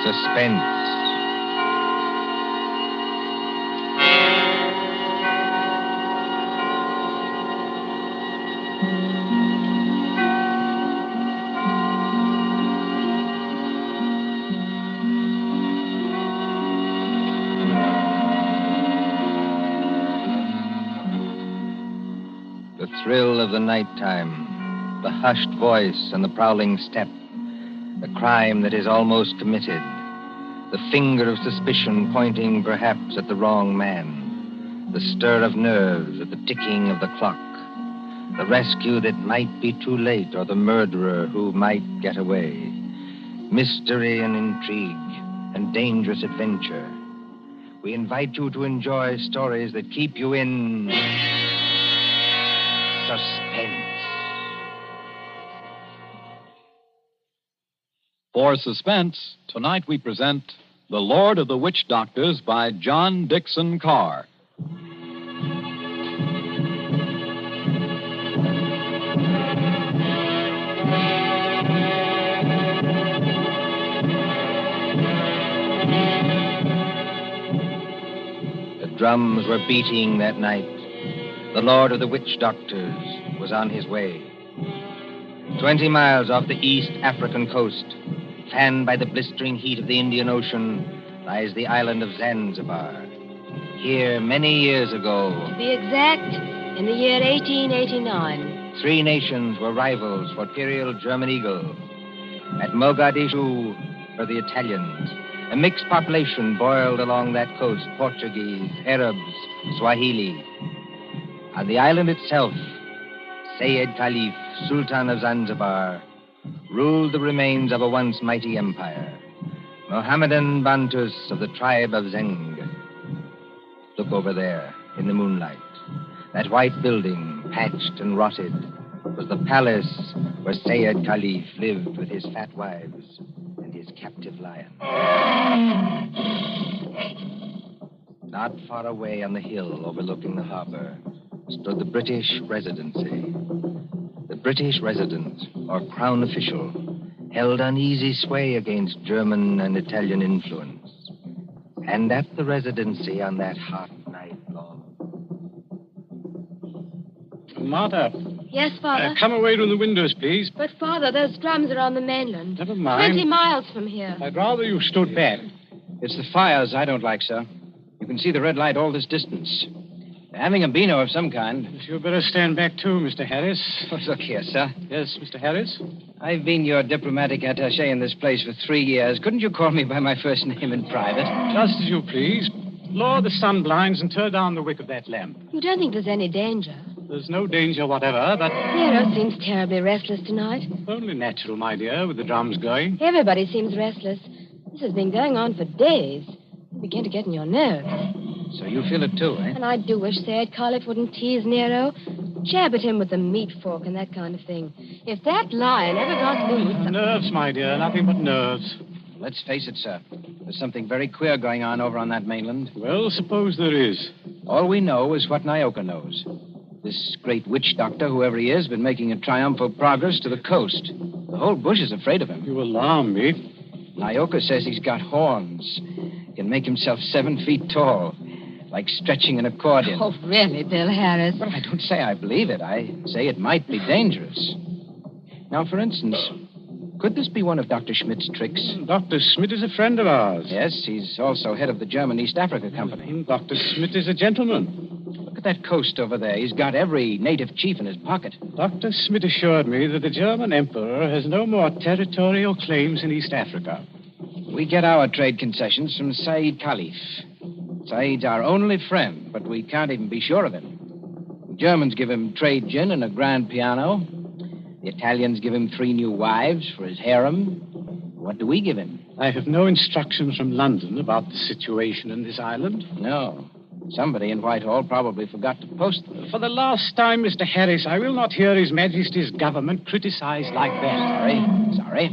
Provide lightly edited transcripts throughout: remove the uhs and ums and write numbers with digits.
Suspense. The thrill of the nighttime, the hushed voice and the prowling step, the crime that is almost committed, the finger of suspicion pointing perhaps at the wrong man, the stir of nerves at the ticking of the clock, the rescue that might be too late or the murderer who might get away, mystery and intrigue and dangerous adventure. We invite you to enjoy stories that keep you in suspense. For Suspense, tonight we present The Lord of the Witch Doctors by John Dixon Carr. The drums were beating that night. The Lord of the Witch Doctors was on his way. 20 miles off the East African coast, fanned by the blistering heat of the Indian Ocean, lies the island of Zanzibar. Here, many years ago... To be exact, in the year 1889. 3 nations were rivals for imperial German eagle. At Mogadishu were the Italians. A mixed population boiled along that coast, Portuguese, Arabs, Swahili. On the island itself, Sayyid Khalif, Sultan of Zanzibar, ruled the remains of a once mighty empire. Mohammedan Bantus of the tribe of Zeng. Look over there, in the moonlight. That white building, patched and rotted, was the palace where Sayyid Khalif lived with his fat wives and his captive lion. Not far away on the hill overlooking the harbor stood the British Residency. The British resident, or crown official, held uneasy sway against German and Italian influence. And at the Residency on that hot night long... Martha. Yes, Father? Come away from the windows, please. But, Father, those drums are on the mainland. Never mind. 20 miles from here. I'd rather you stood back. It's the fires I don't like, sir. You can see the red light all this distance. They're having a beano of some kind. You'd better stand back, too, Mr. Harris. Oh, look here, sir. Yes, Mr. Harris? I've been your diplomatic attaché in this place for 3 years. Couldn't you call me by my first name in private? Just as you please. Lower the sun blinds and turn down the wick of that lamp. You don't think there's any danger? There's no danger whatever, but... Nero seems terribly restless tonight. Only natural, my dear, with the drums going. Everybody seems restless. This has been going on for days. You begin to get in your nerves. So you feel it too, eh? And I do wish Sayyid Khalif wouldn't tease Nero. Jab at him with the meat fork and that kind of thing. If that lion ever got loose... Nerves, my dear, nothing but nerves. Let's face it, sir. There's something very queer going on over on that mainland. Well, suppose there is. All we know is what Nyoka knows. This great witch doctor, whoever he is, been making a triumphal progress to the coast. The whole bush is afraid of him. You alarm me. Nyoka says he's got horns. He can make himself 7 feet tall, like stretching an accordion. Oh, really, Bill Harris? Well, I don't say I believe it. I say it might be dangerous. Now, for instance, could this be one of Dr. Schmidt's tricks? Dr. Schmidt is a friend of ours. Yes, he's also head of the German East Africa Company. Dr. Schmidt is a gentleman. Look at that coast over there. He's got every native chief in his pocket. Dr. Schmidt assured me that the German emperor has no more territorial claims in East Africa. We get our trade concessions from Sayyid Khalif. Sayyid's our only friend, but we can't even be sure of him. The Germans give him trade gin and a grand piano. The Italians give him 3 new wives for his harem. What do we give him? I have no instructions from London about the situation in this island. No. Somebody in Whitehall probably forgot to post them. For the last time, Mr. Harris, I will not hear His Majesty's government criticized like that. Sorry.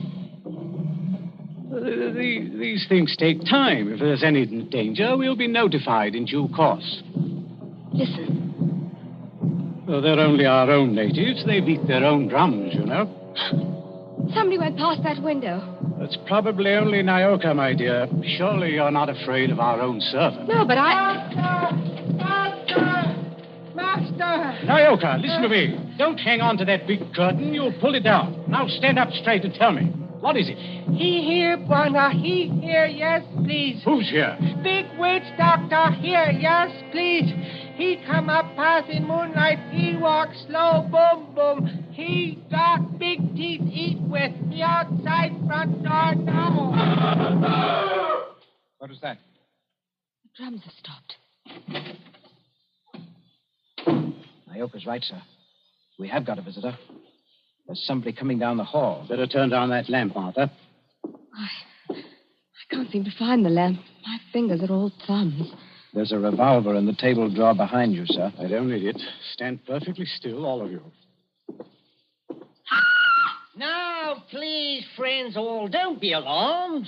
These things take time. If there's any danger, we'll be notified in due course. Listen. Well, they're only our own natives. They beat their own drums, you know. Somebody went past that window. That's probably only Nyoka, my dear. Surely you're not afraid of our own servant. No, but Master! Nyoka, listen to me. Don't hang on to that big curtain. You'll pull it down. Now stand up straight and tell me. What is it? He here, Bwana. He here, yes, please. Who's here? Big witch doctor here, yes, please. He come up past in moonlight. He walk slow, boom, boom. He got big teeth eat with the outside front door now. What was that? the drums have stopped. Nyoka's right, sir. We have got a visitor. There's somebody coming down the hall. Better turn down that lamp, Martha. I can't seem to find the lamp. My fingers are all thumbs. There's a revolver in the table drawer behind you, sir. I don't need it. Stand perfectly still, all of you. Now, please, friends all, don't be alarmed.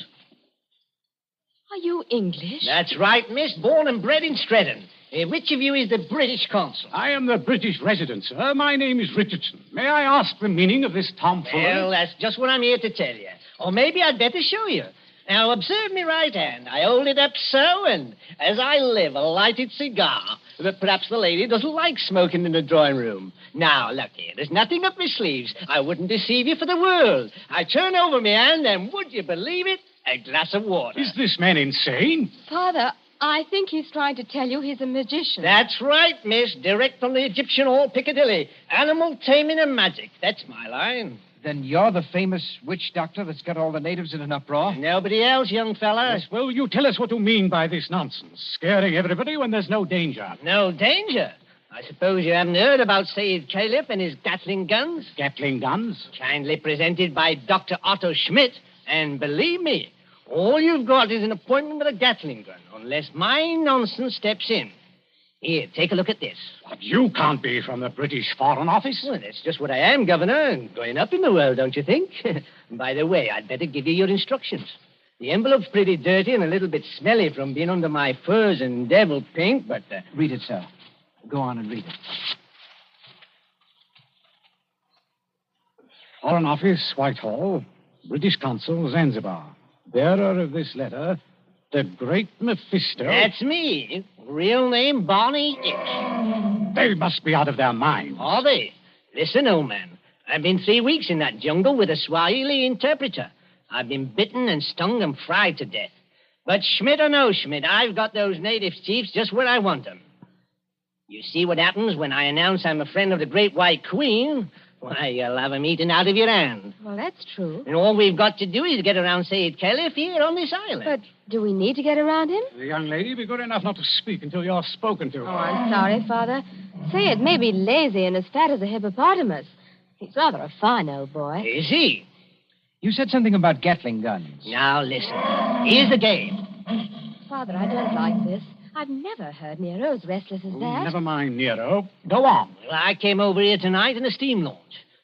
Are you English? That's right, miss. Born and bred in Streatham. Which of you is the British consul? I am the British resident, sir. My name is Richardson. May I ask the meaning of this tomfoolery? Well, that's just what I'm here to tell you. Or maybe I'd better show you. Now, observe me right hand. I hold it up so, and as I live, a lighted cigar. But perhaps the lady doesn't like smoking in the drawing room. Now, look here. There's nothing up my sleeves. I wouldn't deceive you for the world. I turn over my hand, and would you believe it? A glass of water. Is this man insane? Father, I think he's trying to tell you he's a magician. That's right, miss. Direct from the Egyptian Hall, Piccadilly. Animal taming and magic. That's my line. Then you're the famous witch doctor that's got all the natives in an uproar? Nobody else, young fella. Yes, well, you tell us what you mean by this nonsense. Scaring everybody when there's no danger. No danger. I suppose you haven't heard about Sayyid Caliph and his Gatling guns? Gatling guns? Kindly presented by Dr. Otto Schmidt. And believe me, all you've got is an appointment with a Gatling gun, unless my nonsense steps in. Here, take a look at this. But you can't be from the British Foreign Office. Well, that's just what I am, Governor, and going up in the world, don't you think? By the way, I'd better give you your instructions. The envelope's pretty dirty and a little bit smelly from being under my furs and devil pink, but... Read it, sir. Go on and read it. Foreign Office, Whitehall. British Consul, Zanzibar. Bearer of this letter, the Great Mephisto. That's me. Real name, Barney Hicks. They must be out of their mind. Are they? Listen, old man. I've been 3 weeks in that jungle with a Swahili interpreter. I've been bitten and stung and fried to death. But Schmidt or no Schmidt, I've got those native chiefs just where I want them. You see what happens when I announce I'm a friend of the Great White Queen? Why, you'll have 'em eaten out of your hand. Well, that's true. And all we've got to do is get around Sayyid Caliph here on this island. But do we need to get around him? The young lady, be good enough not to speak until you're spoken to. Oh, I'm sorry, Father. Say it may be lazy and as fat as a hippopotamus. He's rather a fine old boy. Is he? You said something about Gatling guns. Now, listen. Here's the game. Father, I don't like this. I've never heard Nero as restless as that. Never mind, Nero. Go on. Well, I came over here tonight in a steam launch.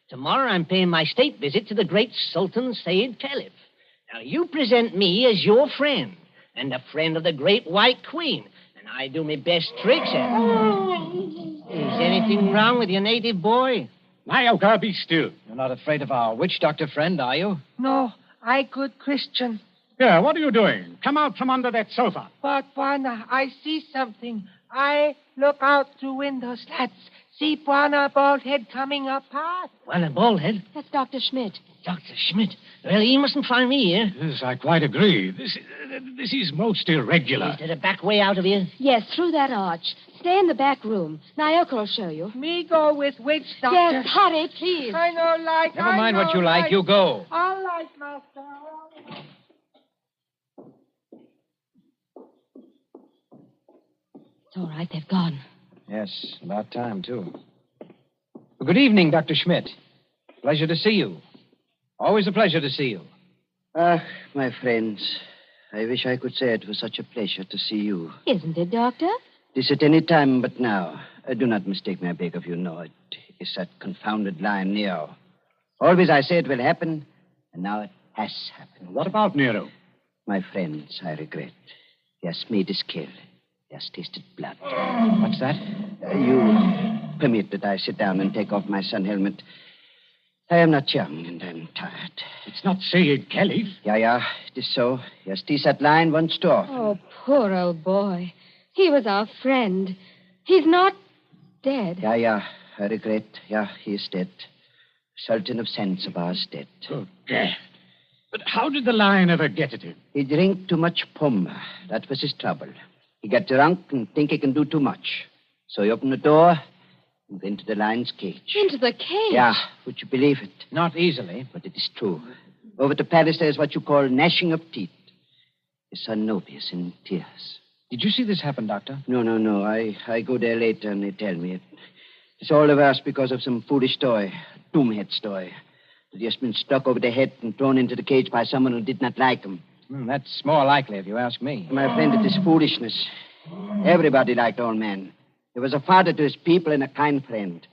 Tomorrow I'm paying my state visit to the great Sultan Sayyid Caliph. Now, you present me as your friend and a friend of the Great White Queen, and I do my best tricks at it. Is anything wrong with your native boy? Nyoka, be still. You're not afraid of our witch doctor friend, are you? No, I good Christian. Yeah, what are you doing? Come out from under that sofa. But, Bwana, I see something. I look out through window slats. See Bwana bald head coming up past. Well, a baldhead. That's Dr. Schmidt. Dr. Schmidt. Well, he mustn't find me here. Yes, I quite agree. This is most irregular. Is there a back way out of here? Yes, through that arch. Stay in the back room. Nyoka will show you. Me go with witch doctor. Yes, hurry, please. I know like. Never mind what you like. You go. All right, master. It's all right. They've gone. Yes, about time, too. Well, good evening, Dr. Schmidt. Pleasure to see you. Always a pleasure to see you. Ah, my friends, I wish I could say it was such a pleasure to see you. Isn't it, Doctor? This at any time but now. Do not mistake me, I beg of you. No, it is that confounded lion, Nero. Always I say it will happen, and now it has happened. What about Nero? My friends, I regret. He has made his kill. He has tasted blood. What's that? You permit that I sit down and take off my sun helmet. I am not young, and I'm tired. It's not Sayed Caliph. Yeah, it is so. He has teased that lion once too often. Oh, poor old boy. He was our friend. He's not dead. Yeah, I regret. Yeah, he is dead. Sultan of Zanzibar is dead. Good God. But how did the lion ever get at him? He drank too much pumba. That was his trouble. He got drunk and think he can do too much. So he opened the door and went to the lion's cage. Into the cage? Yeah, would you believe it? Not easily. But it is true. Over to Paris, there's what you call gnashing of teeth. His son Nobi is in tears. Did you see this happen, Doctor? No. I go there later and they tell me. It's all the worse because of some foolish toy, a doomhead story. That he has been stuck over the head and thrown into the cage by someone who did not like him. That's more likely, if you ask me. My friend, it is foolishness. Everybody liked old man. He was a father to his people and a kind friend.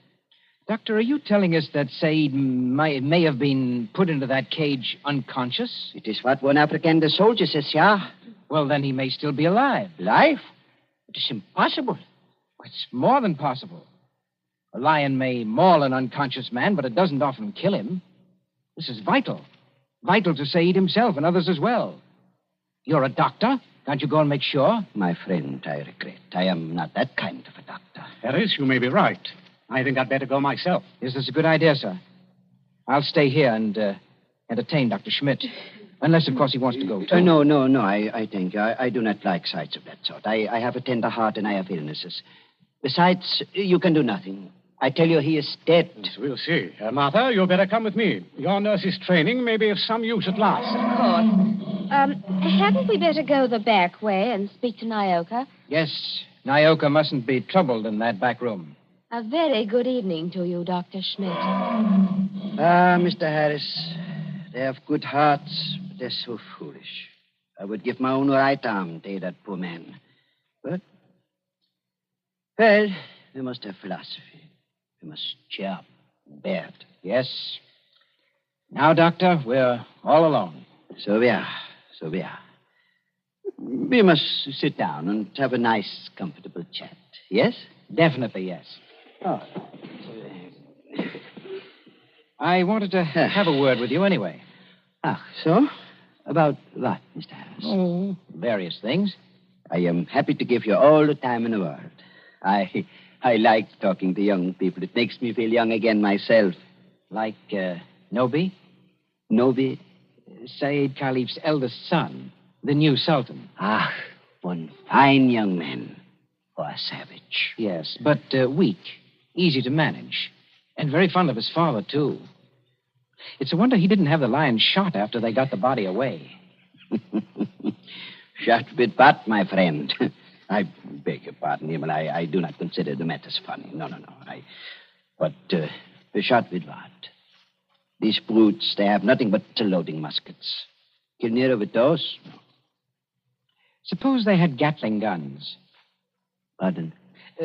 Doctor, are you telling us that Said may have been put into that cage unconscious? It is what one African soldier says, yeah. Well, then he may still be alive. Life? It is impossible. It's more than possible. A lion may maul an unconscious man, but it doesn't often kill him. This is vital. Vital to Said himself and others as well. You're a doctor. Can't you go and make sure? My friend, I regret. I am not that kind of a doctor. Harris, you may be right. I think I'd better go myself. Is this a good idea, sir? I'll stay here and entertain Dr. Schmidt. Unless, of course, he wants to go, too. No. I think I do not like sights of that sort. I have a tender heart and I have illnesses. Besides, you can do nothing. I tell you, he is dead. Yes, we'll see. Martha, you'd better come with me. Your nurse's training may be of some use at last. Of course. Hadn't we better go the back way and speak to Nyoka? Yes, Nyoka mustn't be troubled in that back room. A very good evening to you, Dr. Schmidt. Mr. Harris, they have good hearts, but they're so foolish. I would give my own right arm to aid that poor man. But, well, we must have philosophy. We must cheer up, bear it. Yes. Now, Doctor, we're all alone. So we are. We must sit down and have a nice, comfortable chat. Yes? Definitely, yes. Oh. I wanted to have a word with you anyway. So? About what, Mr. Harris? Oh, various things. I am happy to give you all the time in the world. I like talking to young people. It makes me feel young again myself. Like, Nobi? Nobi? Said Caliph's eldest son, the new Sultan. One fine young man. Or a savage. Yes, but weak, easy to manage, and very fond of his father, too. It's a wonder he didn't have the lion shot after they got the body away. Shot with what, my friend? I beg your pardon, Himmel. I do not consider the matters funny. No. But shot with what? These brutes, they have nothing but loading muskets. Kill Nero with those? No. Suppose they had Gatling guns. Pardon?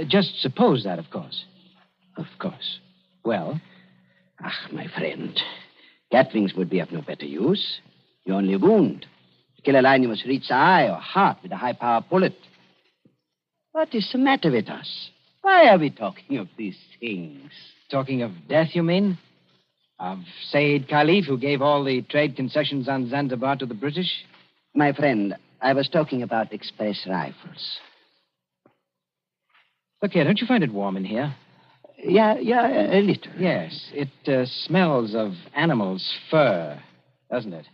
Just suppose that, of course. Of course. Well? My friend. Gatlings would be of no better use. You only wound. To kill a lion, you must reach the eye or heart with a high-power bullet. What is the matter with us? Why are we talking of these things? Talking of death, you mean? Of Said Caliph, who gave all the trade concessions on Zanzibar to the British? My friend, I was talking about express rifles. Look here, don't you find it warm in here? Yeah, a little. Yes, it smells of animal's fur, doesn't it?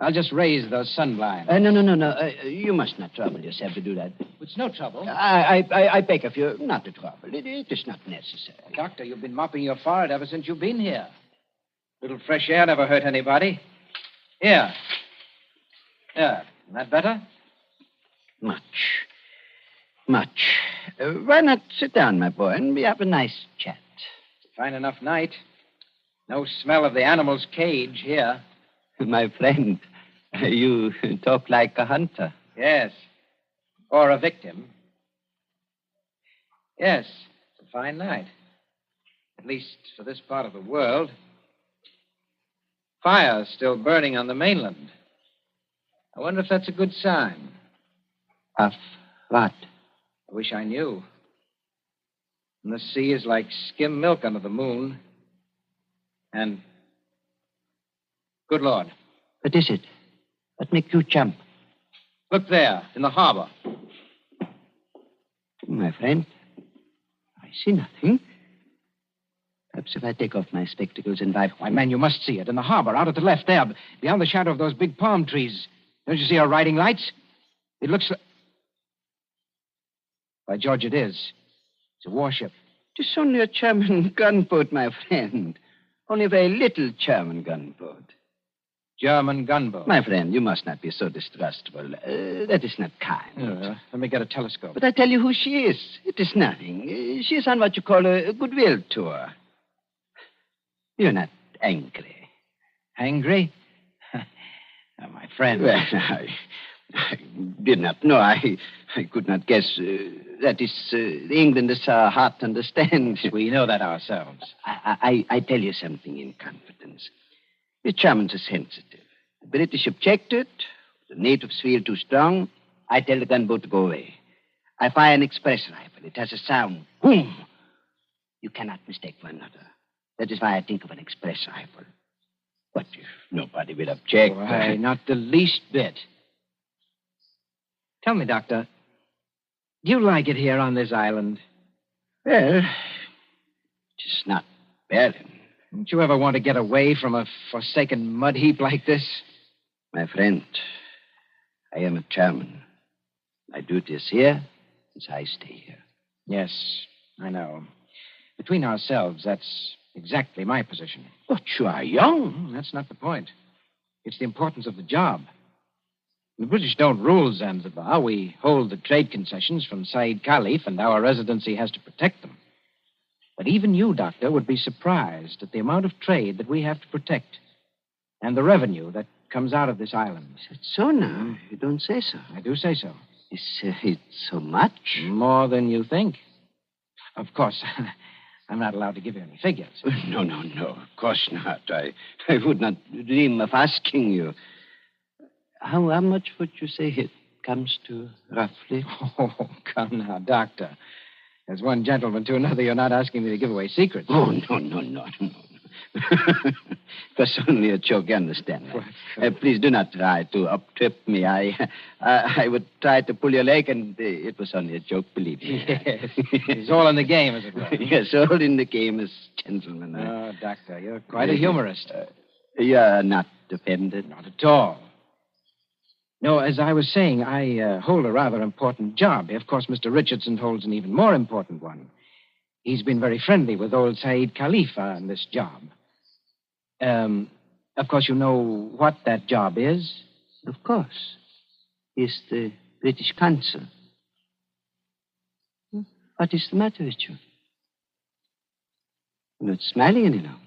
I'll just raise those sun blinds. No. You must not trouble yourself to do that. It's no trouble. I beg of you not to trouble. It is not necessary. Doctor, you've been mopping your forehead ever since you've been here. Little fresh air never hurt anybody. Here. Isn't that better? Much. Why not sit down, my boy, and we have a nice chat? Fine enough night. No smell of the animal's cage here. My friend, you talk like a hunter. Yes. Or a victim. Yes, it's a fine night. At least for this part of the world. Fire's still burning on the mainland. I wonder if that's a good sign. Of what? I wish I knew. And the sea is like skim milk under the moon. And... Good Lord. What is it? What make you jump? Look there, in the harbor. My friend, I see nothing. Perhaps if I take off my spectacles and Why, man, you must see it. In the harbor, out at the left there, beyond the shadow of those big palm trees. Don't you see our riding lights? It looks like... By George, it is. It's a warship. It is only a German gunboat, my friend. Only a very little German gunboat. German gunboat. My friend, you must not be so distrustful. That is not kind. Let me get a telescope. But I tell you who she is. It is nothing. She is on what you call a goodwill tour. You're not angry. Angry? Oh, my friend. Well, I did not know. I could not guess. That is, the Englanders are hard to understand. We know that ourselves. I tell you something in confidence. The Germans are sensitive. The British objected. The natives feel too strong. I tell the gunboat to go away. I fire an express rifle. It has a sound. Boom! You cannot mistake one another. That is why I think of an express rifle. But if nobody will object... Why, not the least bit. Tell me, Doctor, do you like it here on this island? Well, just not barren. Don't you ever want to get away from a forsaken mud heap like this? My friend, I am a German. My duty is here, as I stay here. Yes, I know. Between ourselves, that's exactly my position. But you are young. That's not the point. It's the importance of the job. The British don't rule Zanzibar. We hold the trade concessions from Said Khalif, and our residency has to protect them. But even you, Doctor, would be surprised at the amount of trade that we have to protect and the revenue that comes out of this island. Is it so now? You don't say so. I do say so. Is it so much? More than you think. Of course, I'm not allowed to give you any figures. No. Of course not. I would not dream of asking you. How much would you say it comes to, roughly? Oh, come now, Doctor. As one gentleman to another, you're not asking me to give away secrets. Oh, no. It was only a joke, you understand. Please do not try to up-trip me. I would try to pull your leg, and it was only a joke, believe me. Yes. It's all in the game, as it were. Yes, all in the game as gentlemen. Oh, Doctor, you're quite a humorist. You're not offended? Not at all. No, as I was saying, I hold a rather important job. Of course, Mr. Richardson holds an even more important one. He's been very friendly with old Said Khalif on this job. Of course, you know what that job is? Of course. He's the British consul. What is the matter with you? You're not smiling any longer.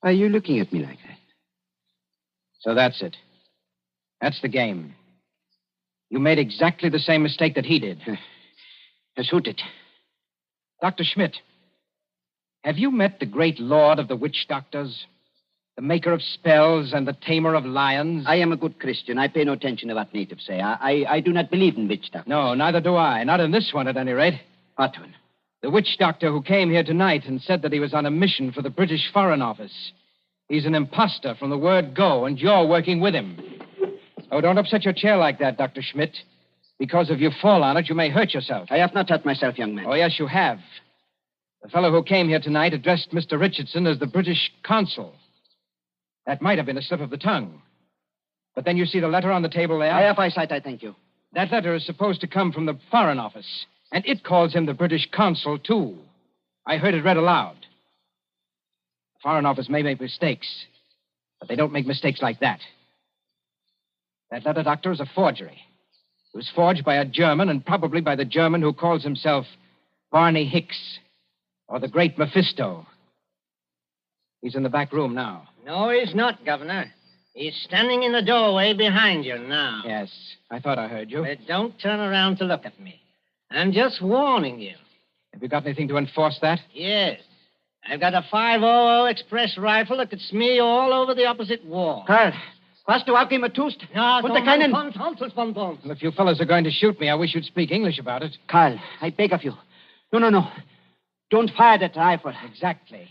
Why are you looking at me like that? So that's it. That's the game. You made exactly the same mistake that he did. Who did? Dr. Schmidt, have you met the great lord of the witch doctors? The maker of spells and the tamer of lions? I am a good Christian. I pay no attention to what natives say. I do not believe in witch doctors. No, neither do I. Not in this one, at any rate. What one? The witch doctor who came here tonight and said that he was on a mission for the British Foreign Office. He's an imposter from the word go, and you're working with him. Oh, don't upset your chair like that, Dr. Schmidt. Because if you fall on it, you may hurt yourself. I have not hurt myself, young man. Oh, yes, you have. The fellow who came here tonight addressed Mr. Richardson as the British consul. That might have been a slip of the tongue. But then you see the letter on the table there? I have eyesight, I thank you. That letter is supposed to come from the Foreign Office, and it calls him the British consul, too. I heard it read aloud. The Foreign Office may make mistakes, but they don't make mistakes like that. That letter, Doctor, is a forgery. It was forged by a German, and probably by the German who calls himself Barney Hicks, or the Great Mephisto. He's in the back room now. No, he's not, Governor. He's standing in the doorway behind you now. Yes, I thought I heard you. But don't turn around to look at me. I'm just warning you. Have you got anything to enforce that? Yes. I've got a 500 express rifle that could smear you all over the opposite wall. Karl, hast du auch immer tust? No, Und keinen... Well, if you fellows are going to shoot me, I wish you'd speak English about it. Karl, I beg of you. No. Don't fire that rifle. Exactly.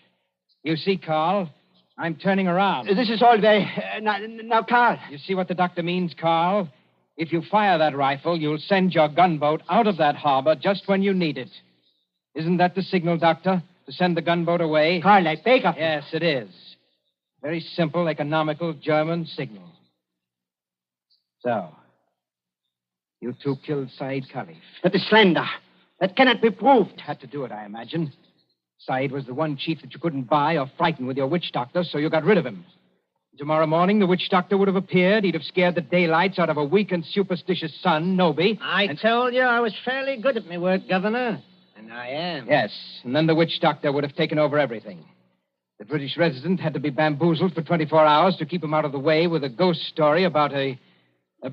You see, Carl, I'm turning around. This is all very... now, Carl. You see what the doctor means, Carl? If you fire that rifle, you'll send your gunboat out of that harbor just when you need it. Isn't that the signal, Doctor? To send the gunboat away? Carl, I beg of you. Yes, it is. Very simple, economical German signal. So, you two killed Said Khalif. That is slander. That cannot be proved. Had to do it, I imagine. Said was the one chief that you couldn't buy or frighten with your witch doctor, so you got rid of him. Tomorrow morning, the witch doctor would have appeared. He'd have scared the daylights out of a weak and superstitious son, Noby. I told you I was fairly good at my work, Governor. And I am. Yes, and then the witch doctor would have taken over everything. The British resident had to be bamboozled for 24 hours to keep him out of the way with a ghost story about a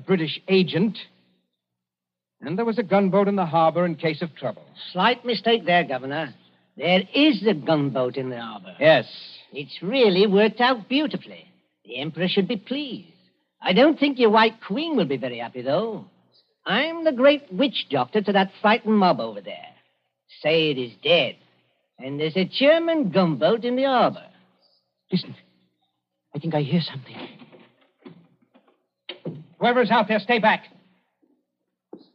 British agent. And there was a gunboat in the harbor in case of trouble. Slight mistake there, Governor. There is a gunboat in the harbor. Yes. It's really worked out beautifully. The Emperor should be pleased. I don't think your White Queen will be very happy, though. I'm the great witch doctor to that frightened mob over there. Say it is dead. And there's a German gunboat in the harbor. Listen. I think I hear something. Whoever's out there, stay back.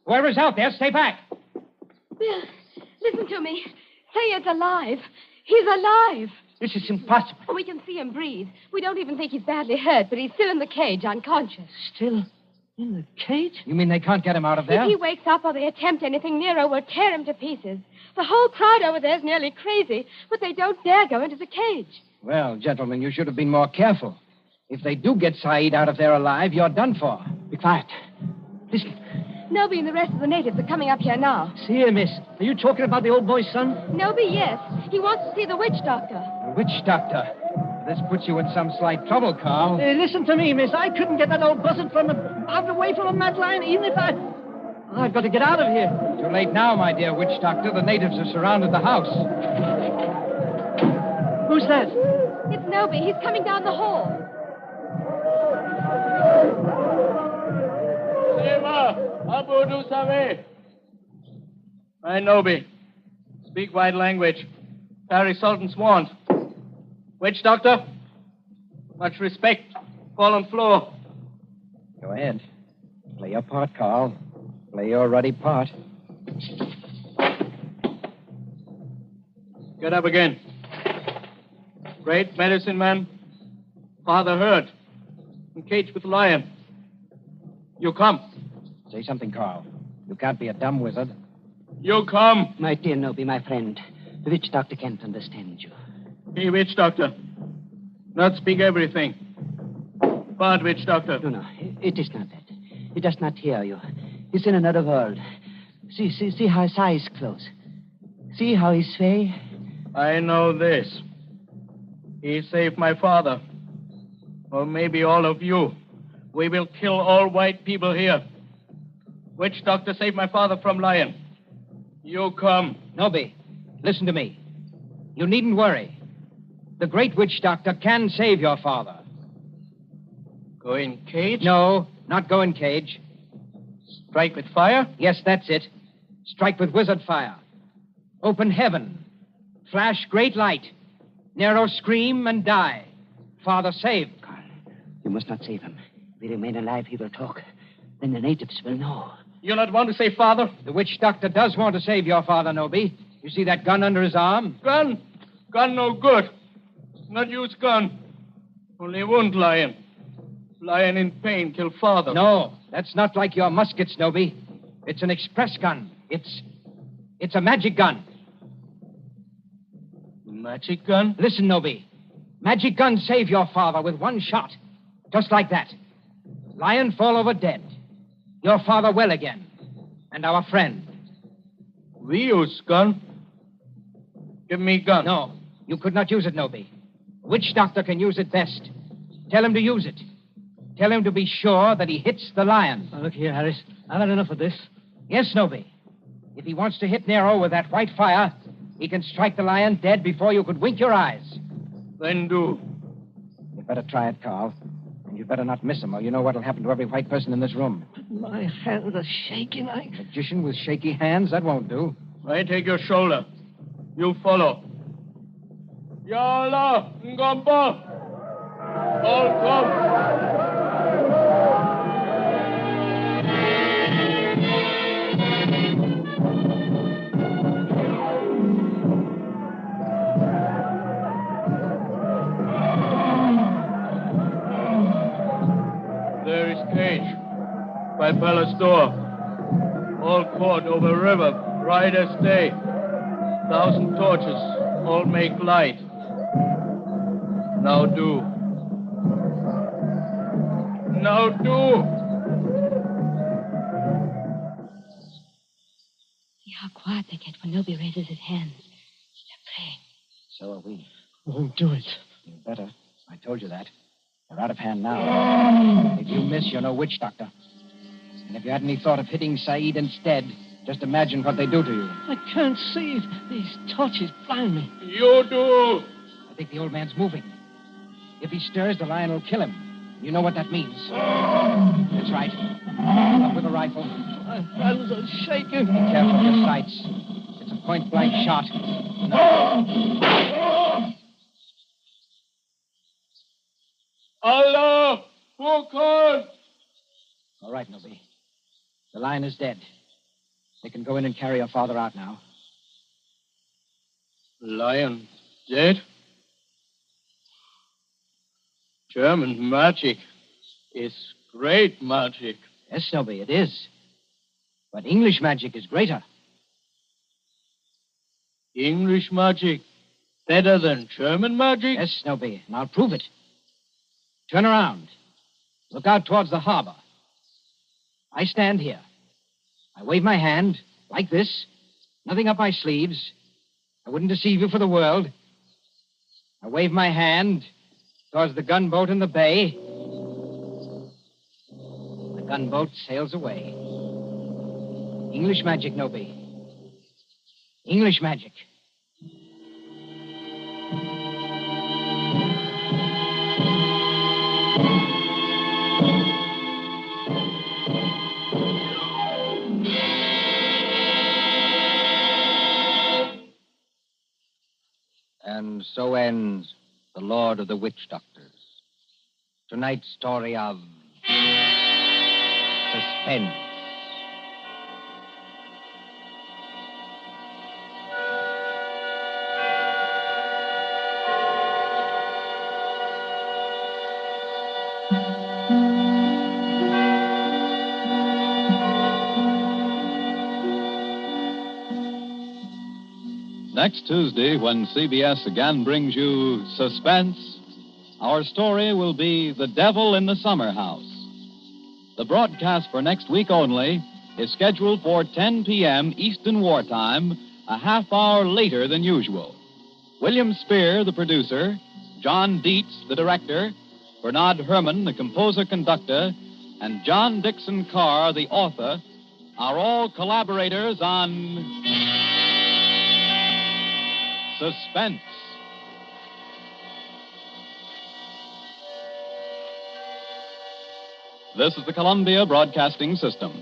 Whoever's out there, stay back. Bill, listen to me. Sayed's alive. He's alive. This is impossible. We can see him breathe. We don't even think he's badly hurt, but he's still in the cage, unconscious. Still in the cage? You mean they can't get him out of there? If he wakes up or they attempt anything, Nero will tear him to pieces. The whole crowd over there is nearly crazy, but they don't dare go into the cage. Well, gentlemen, you should have been more careful. If they do get Said out of there alive, you're done for. Be quiet. Listen. Noby and the rest of the natives are coming up here now. See here, miss. Are you talking about the old boy's son? Noby, yes. He wants to see the witch doctor. The witch doctor? This puts you in some slight trouble, Carl. Listen to me, miss. I couldn't get that old buzzard out away from a mad lion, even if I've got to get out of here. Too late now, my dear witch doctor. The natives have surrounded the house. Who's that? It's Noby. He's coming down the hall. Abu du Save. I Noby. Speak white language. Carry Sultan's wand. Witch doctor? Much respect. Fall on floor. Go ahead. Play your part, Carl. Play your ruddy part. Get up again. Great medicine man. Father heard. Encaged with lion. You come. Say something, Carl. You can't be a dumb wizard. You come. My dear Noby, my friend, the witch doctor can't understand you. Hey, witch doctor. Not speak everything. Bad witch doctor. No, it is not that. He does not hear you. He's in another world. See how his eyes close. See how he sway. I know this. He saved my father. Or maybe all of you. We will kill all white people here. Witch doctor saved my father from lion. You come. Noby, listen to me. You needn't worry. The great witch doctor can save your father. Go in cage? No, not go in cage. Strike with fire? Yes, that's it. Strike with wizard fire. Open heaven. Flash great light. Nero scream and die. Father saved. Carl, you must not save him. If he remain alive, he will talk. Then the natives will know. You not want to save father? The witch doctor does want to save your father, Noby. You see that gun under his arm? Gun? Gun no good. Not use gun. Only wound lion. Lion in pain kill father. No, that's not like your muskets, Noby. It's an express gun. It's a magic gun. Magic gun? Listen, Noby. Magic gun save your father with one shot. Just like that. Lion fall over dead. Your father well again. And our friend. We use gun. Give me gun. No, you could not use it, Noby. Witch doctor can use it best. Tell him to use it. Tell him to be sure that he hits the lion. Now, look here, Harris. I've had enough of this. Yes, Noby. If he wants to hit Nero with that white fire, he can strike the lion dead before you could wink your eyes. Then do. You'd better try it, Carl. And you'd better not miss him, or you know what'll happen to every white person in this room. My hands are shaking. Magician with shaky hands? That won't do. I take your shoulder. You follow. Yalla, Ngomba. All come. There is cage by palace door. All court over river, bright as day. 1,000 torches, all make light. Now do. Now do. See how quiet they get when nobody raises his hands. They're praying. So are we. Won't do it. You better. I told you that. They're out of hand now. If you miss, you're no witch doctor. And if you had any thought of hitting Saeed instead, just imagine what they do to you. I can't see. These torches blind me. You do. I think the old man's moving. If he stirs, the lion will kill him. You know what that means. That's right. Up with a rifle. My hands are shaking. Be careful of your sights. It's a point-blank shot. Allah, Furkan. All right, Nobi. The lion is dead. They can go in and carry your father out now. Lion dead? German magic is great magic. Yes, Nobi, it is. But English magic is greater. English magic better than German magic? Yes, Nobi, and I'll prove it. Turn around. Look out towards the harbor. I stand here. I wave my hand, like this. Nothing up my sleeves. I wouldn't deceive you for the world. I wave my hand towards the gunboat in the bay. The gunboat sails away. English magic, Nobi. English magic. And so ends The Lord of the Witch Doctors. Tonight's story of Suspense. Next Tuesday, when CBS again brings you Suspense, our story will be The Devil in the Summer House. The broadcast for next week only is scheduled for 10 p.m. Eastern Wartime, a half hour later than usual. William Spear, the producer, John Dietz, the director, Bernard Herrmann, the composer-conductor, and John Dixon Carr, the author, are all collaborators on Suspense. This is the Columbia Broadcasting System.